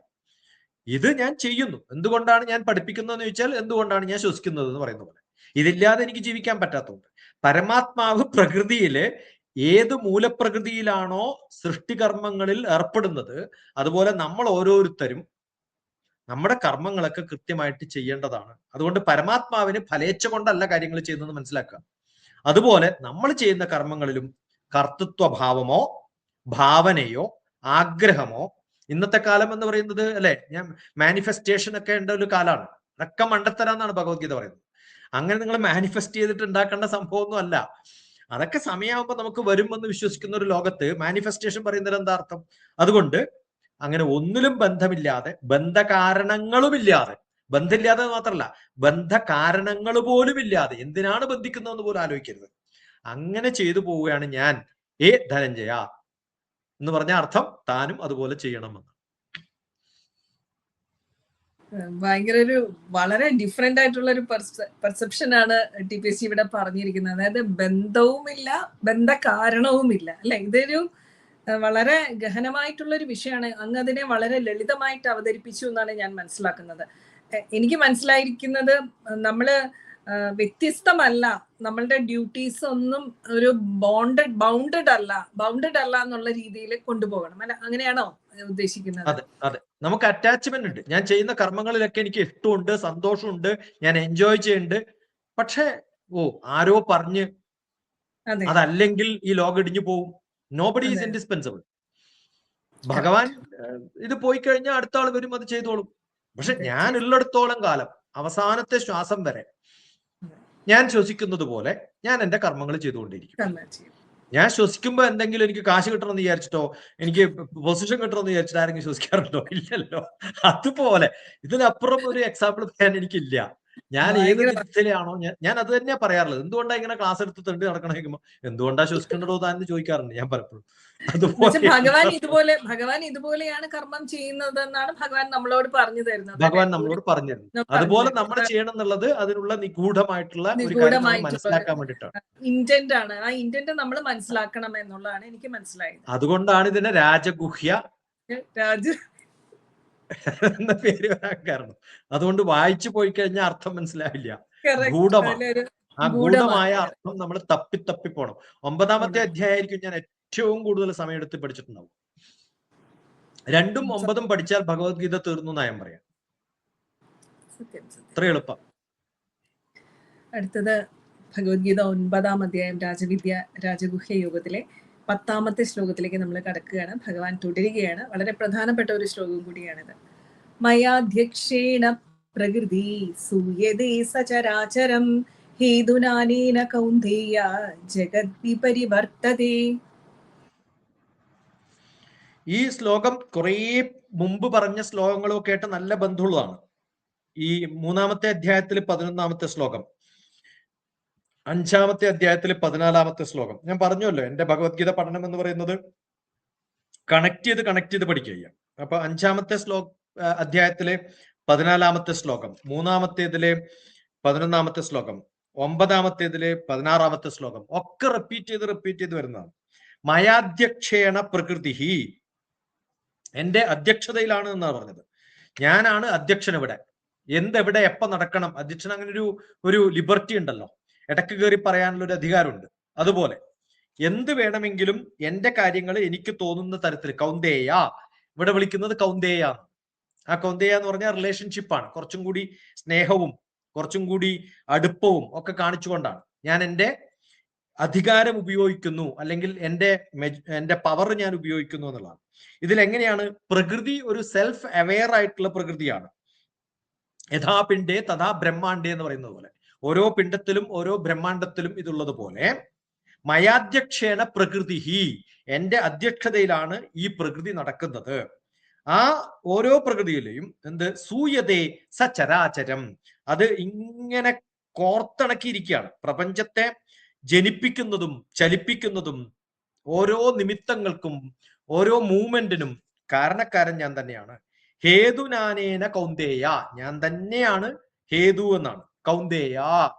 ഇത് ഞാൻ ചെയ്യുന്നു. എന്തുകൊണ്ടാണ് ഞാൻ പഠിപ്പിക്കുന്നതെന്ന് ചോദിച്ചാൽ എന്തുകൊണ്ടാണ് ഞാൻ ശ്വസിക്കുന്നത് എന്ന് പറയുന്ന പോലെ. ഇതില്ലാതെ എനിക്ക് ജീവിക്കാൻ പറ്റാത്തതുകൊണ്ട്. പരമാത്മാവ് പ്രകൃതിയില് ഏത് മൂലപ്രകൃതിയിലാണോ സൃഷ്ടികർമ്മങ്ങളിൽ ഏർപ്പെടുന്നത്, അതുപോലെ നമ്മൾ ഓരോരുത്തരും നമ്മുടെ കർമ്മങ്ങളൊക്കെ കൃത്യമായിട്ട് ചെയ്യേണ്ടതാണ്. അതുകൊണ്ട് പരമാത്മാവിന് ഫലേച്ഛ കൊണ്ടല്ല കാര്യങ്ങൾ ചെയ്യുന്നത് മനസ്സിലാക്കുക. അതുപോലെ നമ്മൾ ചെയ്യുന്ന കർമ്മങ്ങളിലും കർത്തൃത്വഭാവമോ ഭാവനയോ ആഗ്രഹമോ, ഇന്നത്തെ കാലം എന്ന് പറയുന്നത് അല്ലെ, ഞാൻ മാനിഫെസ്റ്റേഷൻ ഒക്കെ ഉണ്ട ഒരു കാലമാണ്. അതൊക്കെ മണ്ടത്തരാന്നാണ് ഭഗവത്ഗീത പറയുന്നത്. അങ്ങനെ നിങ്ങൾ മാനിഫെസ്റ്റ് ചെയ്തിട്ട് ഉണ്ടാക്കേണ്ട സംഭവമൊന്നും അല്ല. അതൊക്കെ സമയമാകുമ്പോൾ നമുക്ക് വരുമെന്ന് വിശ്വസിക്കുന്ന ഒരു ലോകത്ത് മാനിഫെസ്റ്റേഷൻ പറയുന്നത് എന്താ അർത്ഥം? അതുകൊണ്ട് അങ്ങനെ ഒന്നിലും ബന്ധമില്ലാതെ, ബന്ധകാരണങ്ങളുമില്ലാതെ, ബന്ധമില്ലാതെ മാത്രമല്ല ബന്ധകാരണങ്ങൾ പോലും ഇല്ലാതെ എന്തിനാണ് ബന്ധിക്കുന്നതെന്ന് പോലും ആലോചിക്കരുത്. അങ്ങനെ ചെയ്തു പോവുകയാണ് ഞാൻ ധനഞ്ജയ എന്ന് പറഞ്ഞ അർത്ഥം താനും അതുപോലെ ചെയ്യണമെന്ന്. ഭയങ്കര ഒരു വളരെ ഡിഫറെന്റ് ആയിട്ടുള്ള ഒരു പെർസെപ്ഷൻ ആണ് TPC ഇവിടെ പറഞ്ഞിരിക്കുന്നത്. അതായത് ബന്ധവുമില്ല, ബന്ധകാരണവുമില്ല, അല്ലെ? ഇതൊരു വളരെ ഗഹനമായിട്ടുള്ള ഒരു വിഷയമാണ്. അങ്ങ് അതിനെ വളരെ ലളിതമായിട്ട് അവതരിപ്പിച്ചു എന്നാണ് ഞാൻ മനസ്സിലാക്കുന്നത്. എനിക്ക് മനസ്സിലായിരിക്കുന്നത് നമ്മള് വ്യത്യസ്തമല്ല, നമ്മളുടെ ഡ്യൂട്ടീസ് ഒന്നും ഒരു ബൗണ്ടഡ് അല്ല എന്നുള്ള രീതിയിൽ കൊണ്ടുപോകണം, അല്ല? അങ്ങനെയാണോ ഉദ്ദേശിക്കുന്നത്? അതെ, അതെ. നമുക്ക് അറ്റാച്ച്മെന്റ് ഉണ്ട്. ഞാൻ ചെയ്യുന്ന കർമ്മങ്ങളിലൊക്കെ എനിക്ക് ഇഷ്ടമുണ്ട്, സന്തോഷമുണ്ട്, ഞാൻ എൻജോയ് ചെയ്യുന്നുണ്ട്. പക്ഷേ ആരോ പറഞ്ഞ് അതല്ലെങ്കിൽ ഈ ലോകം ഇടിഞ്ഞു പോവും. Nobody is indispensable. ഭഗവാൻ ഇത് പോയി കഴിഞ്ഞാൽ അടുത്ത ആൾ വരും, അത് ചെയ്തോളും. പക്ഷെ ഞാൻ ഉള്ളിടത്തോളം കാലം, അവസാനത്തെ ശ്വാസം വരെ ഞാൻ ശ്വസിക്കുന്നത് പോലെ ഞാൻ എന്റെ കർമ്മങ്ങൾ ചെയ്തുകൊണ്ടിരിക്കും. ഞാൻ ശ്വസിക്കുമ്പോ എന്തെങ്കിലും എനിക്ക് കാശ് കിട്ടണമെന്ന് വിചാരിച്ചിട്ടോ എനിക്ക് പൊസിഷൻ കിട്ടണമെന്ന് വിചാരിച്ചിട്ട് ആരെങ്കിലും ശ്വസിക്കാറുണ്ടോ? ഇല്ലല്ലോ. അതുപോലെ ഇതിനപ്പുറം ഒരു എക്സാമ്പിൾ പറയാൻ എനിക്കില്ല. ഞാൻ ഏത് വിധത്തിലാണോ ഞാൻ അത് തന്നെയാ പറയാറുള്ളത്. എന്തുകൊണ്ടാ ഇങ്ങനെ ക്ലാസ് എടുത്ത് തെണ്ടി നടക്കണമെങ്കിൽ എന്തുകൊണ്ടാ ശ്വസിക്കേണ്ടതോ താന്ന് ചോദിക്കാറുണ്ട് ഞാൻ പലപ്പോഴും. ഭഗവാൻ ഇതുപോലെയാണ് കർമ്മം ചെയ്യുന്നതെന്നാണ് ഭഗവാൻ നമ്മളോട് പറഞ്ഞു തരുന്നത്. അതുപോലെ നമ്മൾ ചെയ്യണം എന്നുള്ളത് അതിനുള്ള നിഗൂഢമായിട്ടുള്ള ഒരു കാര്യം മനസ്സിലാക്കാൻ വേണ്ടിയിട്ടാണ്. ഇന്റന്റ് ആണ്. ആ ഇന്റന്റ് നമ്മൾ മനസ്സിലാക്കണം എന്നുള്ളതാണ് എനിക്ക് മനസ്സിലായത്. അതുകൊണ്ടാണ് ഇതിനെ രാജഗുഹ്യ എന്ന പേര് വരാൻ കാരണം. അതുകൊണ്ട് വായിച്ചു പോയി കഴിഞ്ഞാൽ അർത്ഥം മനസ്സിലാവില്ല. ഗൂഢമാണ്. ആ ഗൂഢമായ അർത്ഥം നമ്മൾ തപ്പി പോണം. 9ാമത്തെ അധ്യായമായിരിക്കും ഞാൻ ഏറ്റവും കൂടുതൽ സമയം എടുത്ത് പഠിച്ചിട്ടുണ്ടാവും. 2ഉം 9ഉം പഠിച്ചാൽ ഭഗവത്ഗീത തീർന്നു നയം പറയാം. അത്ര എളുപ്പം. അടുത്തത് ഭഗവത്ഗീത 9ാം അധ്യായം രാജഗുഹ്യ യോഗത്തിലെ 10ാമത്തെ ശ്ലോകത്തിലേക്ക് നമ്മൾ കടക്കുകയാണ്. ഭഗവാൻ തുടരുകയാണ്. വളരെ പ്രധാനപ്പെട്ട ഒരു ശ്ലോകം കൂടിയാണിത്. മയാധ്യക്ഷേണ പ്രകൃതി സൂയതേ സചരാചരം ഹേതുനാനേന കൗന്ദേയ ജഗദ്വിപരിവർത്തതേ. ഈ ശ്ലോകം കുറേ മുമ്പ് പറഞ്ഞ ശ്ലോകങ്ങളൊക്കെ ആയിട്ട് നല്ല ബന്ധമുള്ളതാണ്. ഈ 3ാമത്തെ അധ്യായത്തിൽ 11ാമത്തെ ശ്ലോകം, 5ാമത്തെ അധ്യായത്തിൽ 14ാമത്തെ ശ്ലോകം. ഞാൻ പറഞ്ഞല്ലോ, എന്റെ ഭഗവത്ഗീത പഠനം എന്ന് പറയുന്നത് കണക്ട് ചെയ്ത് പഠിക്കുക. അപ്പൊ 5ാമത്തെ അധ്യായത്തിലെ 14ാമത്തെ ശ്ലോകം, 3ാമത്തേതിലെ 11ാമത്തെ ശ്ലോകം, 9ാമത്തേതിലെ 16ാമത്തെ ശ്ലോകം ഒക്കെ റിപ്പീറ്റ് ചെയ്ത് വരുന്നതാണ്. മയാധ്യക്ഷേണ പ്രകൃതി, എന്റെ അധ്യക്ഷതയിലാണ് എന്നാണ് പറഞ്ഞത്. ഞാനാണ് അധ്യക്ഷൻ ഇവിടെ. എന്തെവിടെ എപ്പ നടക്കണം, അധ്യക്ഷൻ അങ്ങനെ ഒരു ലിബർട്ടി ഉണ്ടല്ലോ, ഇടക്ക് കയറി പറയാനുള്ള ഒരു അധികാരമുണ്ട്. അതുപോലെ എന്ത് വേണമെങ്കിലും എന്റെ കാര്യങ്ങൾ എനിക്ക് തോന്നുന്ന തരത്തിൽ, കൗന്ദേയ, ഇവിടെ വിളിക്കുന്നത് കൗന്ദേയ. ആ കൗന്ദേയ എന്ന് പറഞ്ഞാൽ റിലേഷൻഷിപ്പാണ്. കുറച്ചും കൂടി സ്നേഹവും കുറച്ചും കൂടി അടുപ്പവും ഒക്കെ കാണിച്ചുകൊണ്ടാണ് ഞാൻ എന്റെ അധികാരം ഉപയോഗിക്കുന്നു, അല്ലെങ്കിൽ എന്റെ പവർ ഞാൻ ഉപയോഗിക്കുന്നു എന്നുള്ളതാണ്. ഇതിലെങ്ങനെയാണ് പ്രകൃതി ഒരു സെൽഫ് അവെയർ ആയിട്ടുള്ള പ്രകൃതിയാണ്. യഥാ പിണ്ഡേ തഥാ ബ്രഹ്മാണ്ഡേ എന്ന് പറയുന്നത് പോലെ, ഓരോ പിണ്ഡത്തിലും ഓരോ ബ്രഹ്മാണ്ഡത്തിലും ഇതുള്ളത് പോലെ മയാധ്യക്ഷേണ പ്രകൃതി, എന്റെ അധ്യക്ഷതയിലാണ് ഈ പ്രകൃതി നടക്കുന്നത്. ആ ഓരോ പ്രകൃതിയിലെയും സൂയതേ സചരാചരം, അത് ഇങ്ങനെ കോർത്തിണക്കിയിരിക്കുകയാണ്. പ്രപഞ്ചത്തെ ജനിപ്പിക്കുന്നതും ചലിപ്പിക്കുന്നതും ഓരോ നിമിത്തങ്ങൾക്കും ഓരോ മൂവ്മെന്റിനും കാരണക്കാരൻ ഞാൻ തന്നെയാണ്. ഹേതുനാനേന കൗന്ദേയ, ഞാൻ തന്നെയാണ് ഹേതു എന്നാണ്, കൗന്ദേയ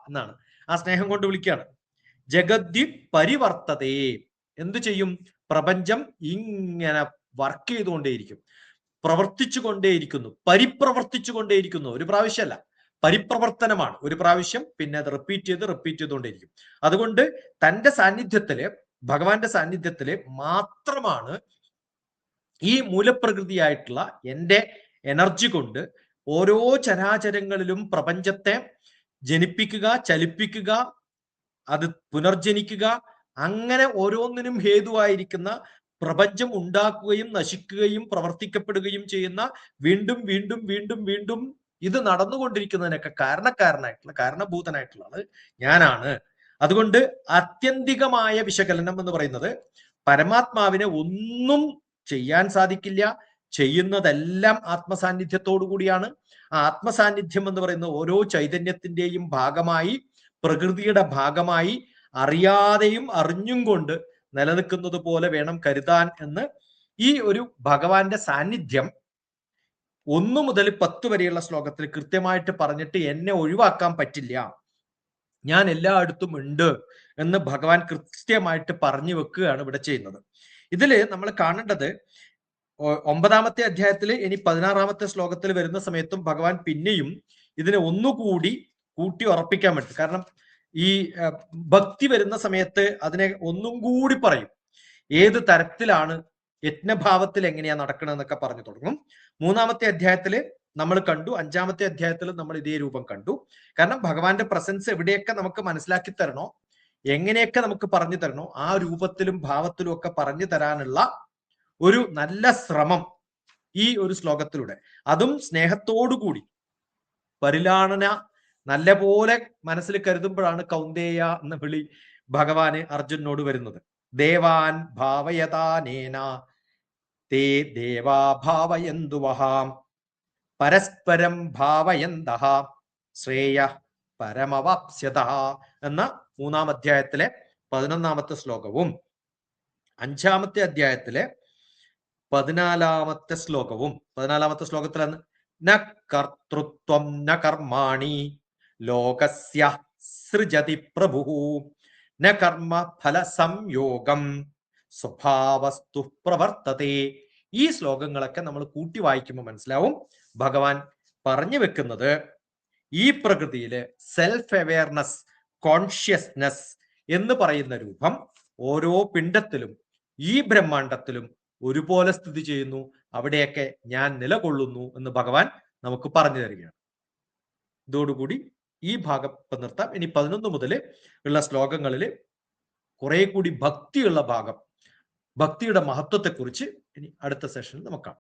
എന്നാണ്. ആ സ്നേഹം കൊണ്ട് വിളിക്കുകയാണ്. ജഗദ്വി പരിവർത്തതേ, എന്തു ചെയ്യും? പ്രപഞ്ചം ഇങ്ങനെ വർക്ക് ചെയ്തുകൊണ്ടേയിരിക്കും, പ്രവർത്തിച്ചു കൊണ്ടേയിരിക്കുന്നു, പരിപ്രവർത്തിച്ചു കൊണ്ടേയിരിക്കുന്നു. ഒരു പ്രാവശ്യമല്ല, പരിപ്രവർത്തനമാണ്. ഒരു പ്രാവശ്യം, പിന്നെ അത് റിപ്പീറ്റ് ചെയ്തുകൊണ്ടേയിരിക്കും. അതുകൊണ്ട് തന്റെ സാന്നിധ്യത്തില്, ഭഗവാന്റെ സാന്നിധ്യത്തില് മാത്രമാണ് ഈ മൂലപ്രകൃതിയായിട്ടുള്ള എന്റെ എനർജി കൊണ്ട് ഓരോ ചരാചരങ്ങളിലും പ്രപഞ്ചത്തെ ജനിപ്പിക്കുക, ചലിപ്പിക്കുക, അത് പുനർജനിക്കുക, അങ്ങനെ ഓരോന്നിനും ഹേതുവായിരിക്കുന്ന, പ്രപഞ്ചം ഉണ്ടാക്കുകയും നശിക്കുകയും പ്രവർത്തിക്കപ്പെടുകയും ചെയ്യുന്ന, വീണ്ടും വീണ്ടും വീണ്ടും വീണ്ടും ഇത് നടന്നുകൊണ്ടിരിക്കുന്നതിനൊക്കെ കാരണഭൂതനായിട്ടുള്ള ആള് ഞാനാണ്. അതുകൊണ്ട് ആത്യന്തികമായ വിശകലനം എന്ന് പറയുന്നത്, പരമാത്മാവിനെ ഒന്നും ചെയ്യാൻ സാധിക്കില്ല, ചെയ്യുന്നതെല്ലാം ആത്മസാന്നിധ്യത്തോടു കൂടിയാണ്. ആ ആത്മസാന്നിധ്യം എന്ന് പറയുന്നത് ഓരോ ചൈതന്യത്തിന്റെയും ഭാഗമായി, പ്രകൃതിയുടെ ഭാഗമായി, അറിയാതെയും അറിഞ്ഞും കൊണ്ട് നിലനിൽക്കുന്നത് പോലെ വേണം കരുതാൻ എന്ന് ഈ ഒരു ഭഗവാന്റെ സാന്നിധ്യം 1 മുതൽ 10 വരെയുള്ള ശ്ലോകത്തിൽ കൃത്യമായിട്ട് പറഞ്ഞിട്ട് എന്നെ ഒഴിവാക്കാൻ പറ്റില്ല, ഞാൻ എല്ലായിടത്തും ഉണ്ട് എന്ന് ഭഗവാൻ കൃത്യമായിട്ട് പറഞ്ഞു വെക്കുകയാണ് ഇവിടെ ചെയ്യുന്നത്. ഇതില് നമ്മൾ കാണേണ്ടത് 9ാമത്തെ അധ്യായത്തിൽ ഇനി 16ാമത്തെ ശ്ലോകത്തിൽ വരുന്ന സമയത്തും ഭഗവാൻ പിന്നെയും ഇതിനെ ഒന്നുകൂടി കൂട്ടി ഉറപ്പിക്കാൻ പറ്റും. കാരണം ഈ ഭക്തി വരുന്ന സമയത്ത് അതിനെ ഒന്നും കൂടി പറയും. ഏത് തരത്തിലാണ്, യജ്ഞഭാവത്തിൽ എങ്ങനെയാ നടക്കണമെന്നൊക്കെ പറഞ്ഞു തുടങ്ങും. 3ാമത്തെ അധ്യായത്തിൽ നമ്മൾ കണ്ടു, 5ാമത്തെ അധ്യായത്തിൽ നമ്മൾ ഇതേ രൂപം കണ്ടു. കാരണം ഭഗവാന്റെ പ്രസൻസ് എവിടെയൊക്കെ നമുക്ക് മനസ്സിലാക്കി തരണോ, എങ്ങനെയൊക്കെ നമുക്ക് പറഞ്ഞു തരണോ, ആ രൂപത്തിലും ഭാവത്തിലും ഒക്കെ പറഞ്ഞു തരാനുള്ള ഒരു നല്ല ശ്രമം ഈ ഒരു ശ്ലോകത്തിലൂടെ, അതും സ്നേഹത്തോടുകൂടി പരിലാളന നല്ല പോലെ മനസ്സിൽ കരുതുമ്പോഴാണ് കൗന്ദേയ എന്ന വിളി ഭഗവാന് അർജുനോട് വരുന്നത്. ദേവാൻ ഭാവയതാനേന തേ ദേവാ ഭാവയന്തുവഹാം പരസ്പരം ഭാവയന്തഃ ശ്രേയ പരമവാപ്സ്യത എന്ന 3ാം അധ്യായത്തിലെ 11ാമത്തെ ശ്ലോകവും 5ാമത്തെ അധ്യായത്തിലെ 14ാമത്തെ ശ്ലോകവും 14ാമത്തെ ശ്ലോകത്തിലാണ് ന കർത്തൃത്വം ന കർമാണി ലോകസ്യ സൃജതി പ്രഭു ന കർമ്മ ഫല സംയോഗം സ്വഭാവസ്തു പ്രവർത്തതേ. ഈ ശ്ലോകങ്ങളൊക്കെ നമ്മൾ കൂട്ടി വായിക്കുമ്പോൾ മനസ്സിലാവും ഭഗവാൻ പറഞ്ഞു വെക്കുന്നത് ഈ പ്രകൃതിയില് സെൽഫ് അവെയർനെസ്, കോൺഷ്യസ്നെസ് എന്ന് പറയുന്ന രൂപം ഓരോ പിണ്ഡത്തിലും ഈ ബ്രഹ്മാണ്ടത്തിലും ഒരുപോലെ സ്ഥിതി ചെയ്യുന്നു, അവിടെയൊക്കെ ഞാൻ നിലകൊള്ളുന്നു എന്ന് ഭഗവാൻ നമുക്ക് പറഞ്ഞു തരികയാണ്. ഇതോടുകൂടി ഈ ഭാഗം നിർത്താം. ഇനി 11 മുതൽ ഉള്ള ശ്ലോകങ്ങളിൽ കുറെ കൂടി ഭക്തിയുള്ള ഭാഗം ഭക്തിയുടെ മഹത്വത്തെക്കുറിച്ച് ഇനി അടുത്ത സെഷനിൽ നമുക്ക് കാണാം.